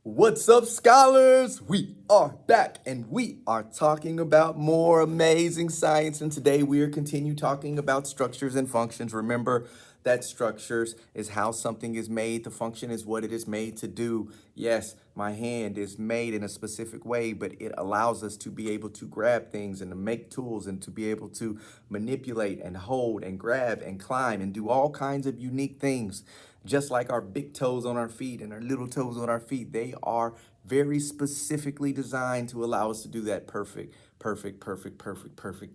What's up, scholars? We are back and we are talking about more amazing science. And today we are continue talking about structures and functions. Remember that structures is how something is made. The function is what it is made to do. Yes, my hand is made in a specific way, but it allows us to be able to grab things and to make tools and to be able to manipulate and hold and grab and climb and do all kinds of unique things. Just like our big toes on our feet and our little toes on our feet, they are very specifically designed to allow us to do that perfect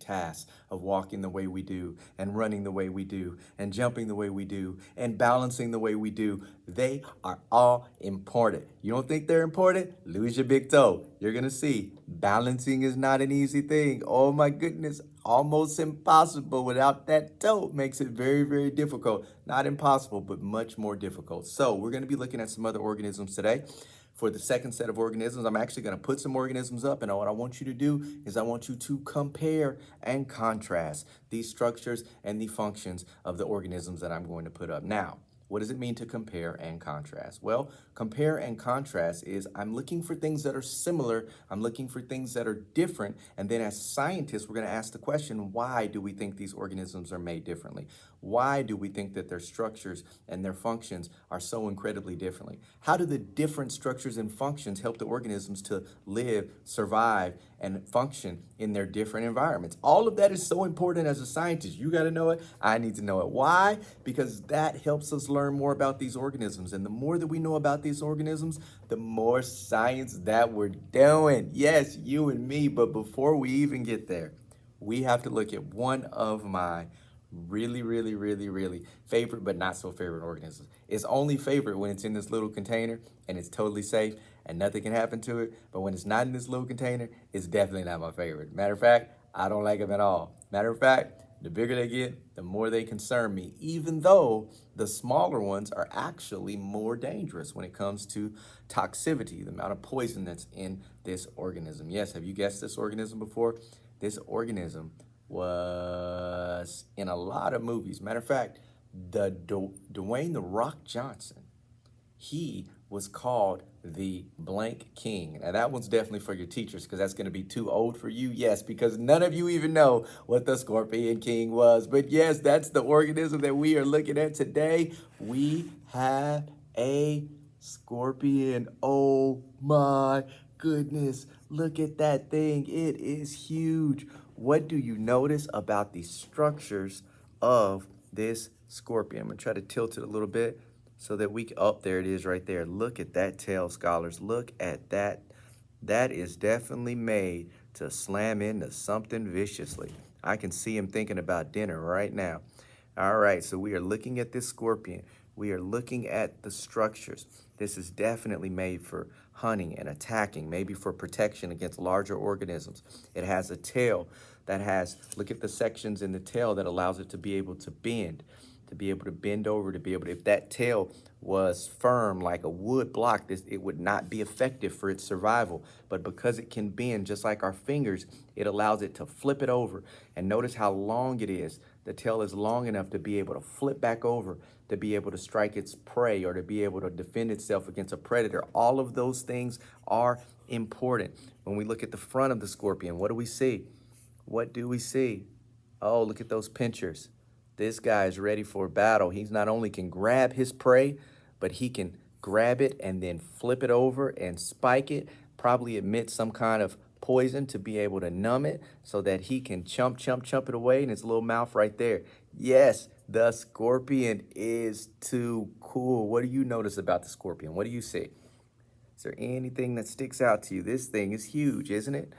task of walking the way we do and running the way we do and jumping the way we do and balancing the way we do. They are all important. You don't think they're important? Lose your big toe. You're going to see balancing is not an easy thing. Oh my goodness, almost impossible without that toe. Makes it very, very difficult. Not impossible, but much more difficult. So we're going to be looking at some other organisms today. For the second set of organisms, I'm actually going to put some organisms up, and what I want you to do is I want you to compare and contrast these structures and the functions of the organisms that I'm going to put up. Now, what does it mean to compare and contrast? Well, compare and contrast is I'm looking for things that are similar, I'm looking for things that are different, and then as scientists, we're going to ask the question, why do we think these organisms are made differently? Why do we think that their structures and their functions are so incredibly differently? How do the different structures and functions help the organisms to live, survive, and function in their different environments? All of that is so important as a scientist. You got to know it. I need to know it. Why? Because that helps us learn more about these organisms. And the more that we know about these organisms, the more science that we're doing. Yes, you and me. But before we even get there, we have to look at one of my really favorite but not so favorite organisms. It's only favorite when it's in this little container and it's totally safe and nothing can happen to it. But when it's not in this little container, it's definitely not my favorite. Matter of fact, I don't like them at all. Matter of fact, the bigger they get, the more they concern me, even though the smaller ones are actually more dangerous when it comes to toxicity, the amount of poison that's in this organism. Yes, have you guessed this organism before? This organism was in a lot of movies. Matter of fact, Dwayne The Rock Johnson, he was called the Blank King. Now that one's definitely for your teachers because that's going to be too old for you. Yes, because none of you even know what the Scorpion King was. But yes, that's the organism that we are looking at today. We have a scorpion. Oh my goodness. Look at that thing. It is huge. What do you notice about the structures of this scorpion? I'm going to try to tilt it a little bit so that we can, oh, there it is right there. Look at that tail, scholars. Look at that. That is definitely made to slam into something viciously. I can see him thinking about dinner right now. All right, so we are looking at this scorpion. We are looking at the structures. This is definitely made for hunting and attacking, maybe for protection against larger organisms. It has a tail that has, look at the sections in the tail that allows it to be able to bend over, to be able to, if that tail was firm like a wood block, it would not be effective for its survival. But because it can bend just like our fingers, it allows it to flip it over. And notice how long it is. The tail is long enough to be able to flip back over, to be able to strike its prey or to be able to defend itself against a predator. All of those things are important. When we look at the front of the scorpion, what do we see? What do we see? Oh, look at those pinchers. This guy is ready for battle. He's not only can grab his prey, but he can grab it and then flip it over and spike it, probably emit some kind of poison to be able to numb it so that he can chump it away in his little mouth right there. Yes, the scorpion is too cool. What do you notice about the scorpion? What do you see? Is there anything that sticks out to you? This thing is huge, isn't it?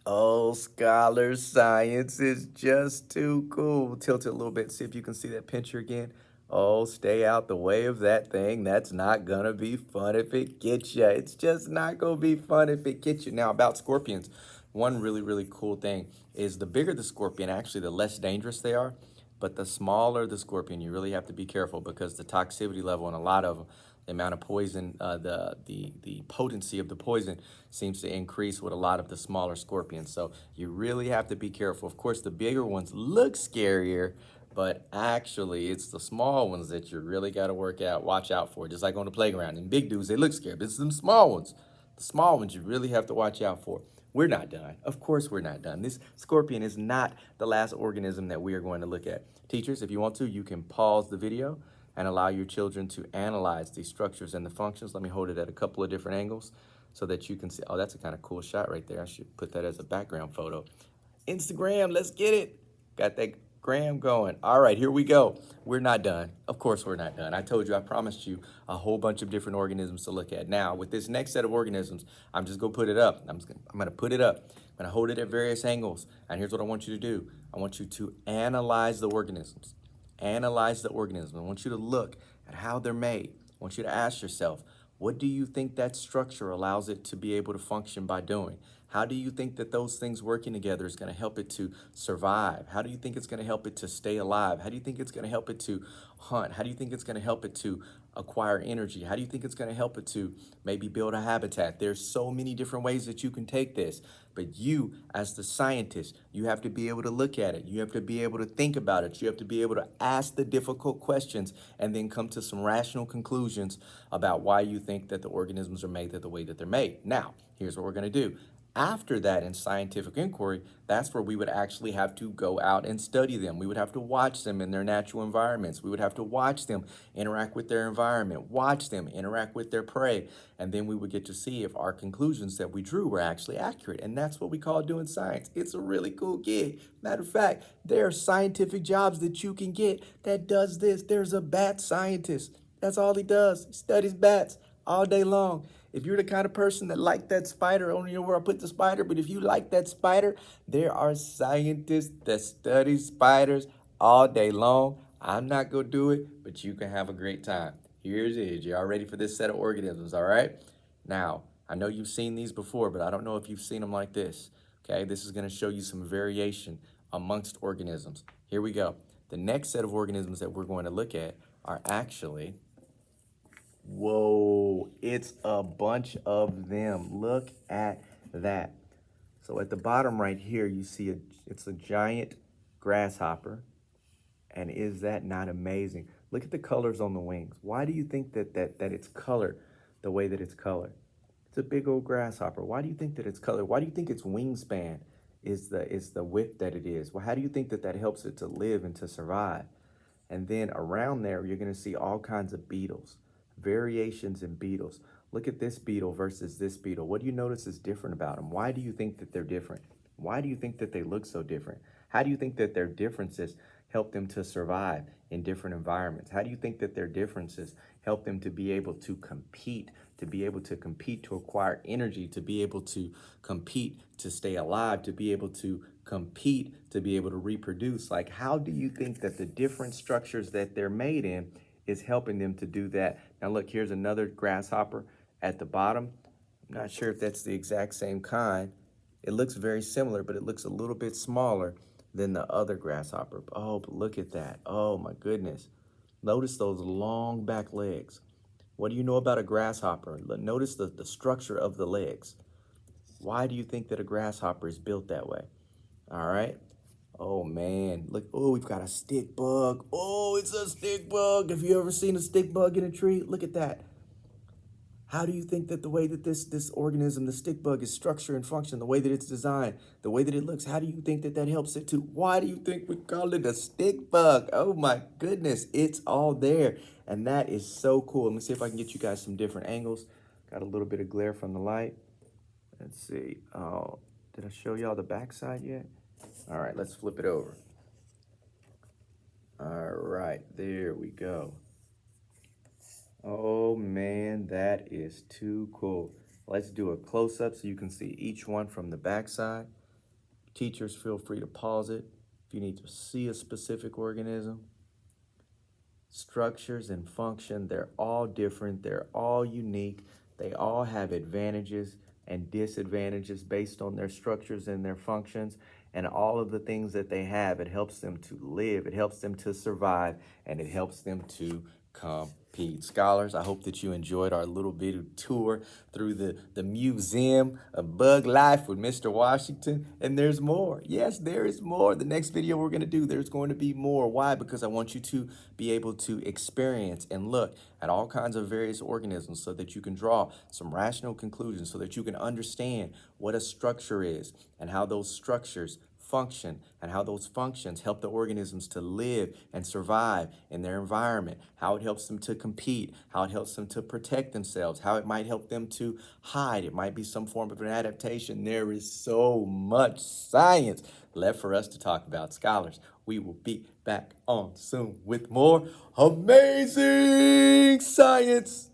Oh, scholars, science is just too cool. Tilt it a little bit, see if you can see that picture again. Oh, stay out the way of that thing. That's not gonna be fun if it gets you. It's just not gonna be fun if it gets you. Now, about scorpions, one really cool thing is the bigger the scorpion, actually, the less dangerous they are. But the smaller the scorpion, you really have to be careful because the toxicity level in a lot of them, the amount of poison, the potency of the poison seems to increase with a lot of the smaller scorpions. So you really have to be careful. Of course, the bigger ones look scarier, But actually, it's the small ones that you really got to watch out for, just like on the playground. And big dudes, they look scared, but it's them small ones. The small ones you really have to watch out for. We're not done. Of course, we're not done. This scorpion is not the last organism that we are going to look at. Teachers, if you want to, you can pause the video and allow your children to analyze the structures and the functions. Let me hold it at a couple of different angles so that you can see. Oh, that's a kind of cool shot right there. I should put that as a background photo. Instagram, let's get it. Got that gram going. All right, here we go. We're not done. Of course we're not done. I told you, I promised you a whole bunch of different organisms to look at. Now, with this next set of organisms, I'm just gonna put it up. I'm gonna put it up. I'm gonna hold it at various angles. And here's what I want you to do. I want you to analyze the organisms. Analyze the organism. I want you to look at how they're made. I want you to ask yourself, what do you think that structure allows it to be able to function by doing? How do you think that those things working together is going to help it to survive? How do you think it's going to help it to stay alive? How do you think it's going to help it to hunt? How do you think it's going to help it to acquire energy? How do you think it's going to help it to maybe build a habitat? There's so many different ways that you can take this. But you, as the scientist, you have to be able to look at it. You have to be able to think about it. You have to be able to ask the difficult questions and then come to some rational conclusions about why you think that the organisms are made the way that they're made. Now, here's what we're going to do. After that, in scientific inquiry, that's where we would actually have to go out and study them. We would have to watch them in their natural environments. We would have to watch them interact with their environment, watch them interact with their prey, and then we would get to see if our conclusions that we drew were actually accurate. And that's what we call doing science. It's a really cool gig. Matter of fact, there are scientific jobs that you can get that does this. There's a bat scientist. That's all he does. He studies bats all day long. If you're the kind of person that like that spider, I don't know where I put the spider, but if you like that spider, there are scientists that study spiders all day long. I'm not going to do it, but you can have a great time. Here it is. Y'all ready for this set of organisms, all right? Now, I know you've seen these before, but I don't know if you've seen them like this. Okay, this is going to show you some variation amongst organisms. Here we go. The next set of organisms that we're going to look at are actually... Whoa, it's a bunch of them. Look at that. So at the bottom right here, you see it's a giant grasshopper. And is that not amazing? Look at the colors on the wings. Why do you think that it's colored the way that it's colored? It's a big old grasshopper. Why do you think that it's colored? Why do you think its wingspan is the width that it is? Well, how do you think that helps it to live and to survive? And then around there, you're going to see all kinds of beetles. Variations in beetles. Look at this beetle versus this beetle. What do you notice is different about them? Why do you think that they're different? Why do you think that they look so different? How do you think that their differences help them to survive in different environments? How do you think that their differences help them to be able to compete, to acquire energy, to be able to compete, to stay alive, to be able to compete, to be able to reproduce? Like, how do you think that the different structures that they're made in is helping them to do that? Now look, here's another grasshopper at the bottom. I'm not sure if that's the exact same kind. It looks very similar, but it looks a little bit smaller than the other grasshopper. Oh, but look at that. Oh my goodness. Notice those long back legs. What do you know about a grasshopper? Notice the structure of the legs. Why do you think that a grasshopper is built that way? All right. Oh man, look, oh, we've got a stick bug. Oh, it's a stick bug. Have you ever seen a stick bug in a tree? Look at that. How do you think that the way that this organism, the stick bug, is structured and function, the way that it's designed, the way that it looks, how do you think that helps it to? Why do you think we call it a stick bug? Oh my goodness, it's all there. And that is so cool. Let me see if I can get you guys some different angles. Got a little bit of glare from the light. Let's see. Oh, did I show y'all the backside yet? All right, let's flip it over. All right, there we go. Oh man, that is too cool. Let's do a close-up so you can see each one from the backside. Teachers, feel free to pause it if you need to see a specific organism. Structures and function, they're all different. They're all unique. They all have advantages and disadvantages based on their structures and their functions. And all of the things that they have, it helps them to live, it helps them to survive, and it helps them to compete. Scholars, I hope that you enjoyed our little bit of tour through the Museum of Bug Life with Mr. Washington. And there's more. Yes, there is more. The next video we're going to do, there's going to be more. Why? Because I want you to be able to experience and look at all kinds of various organisms so that you can draw some rational conclusions, so that you can understand what a structure is and how those structures function and how those functions help the organisms to live and survive in their environment, how it helps them to compete, how it helps them to protect themselves, how it might help them to hide. It might be some form of an adaptation. There is so much science left for us to talk about. Scholars, we will be back on soon with more amazing science.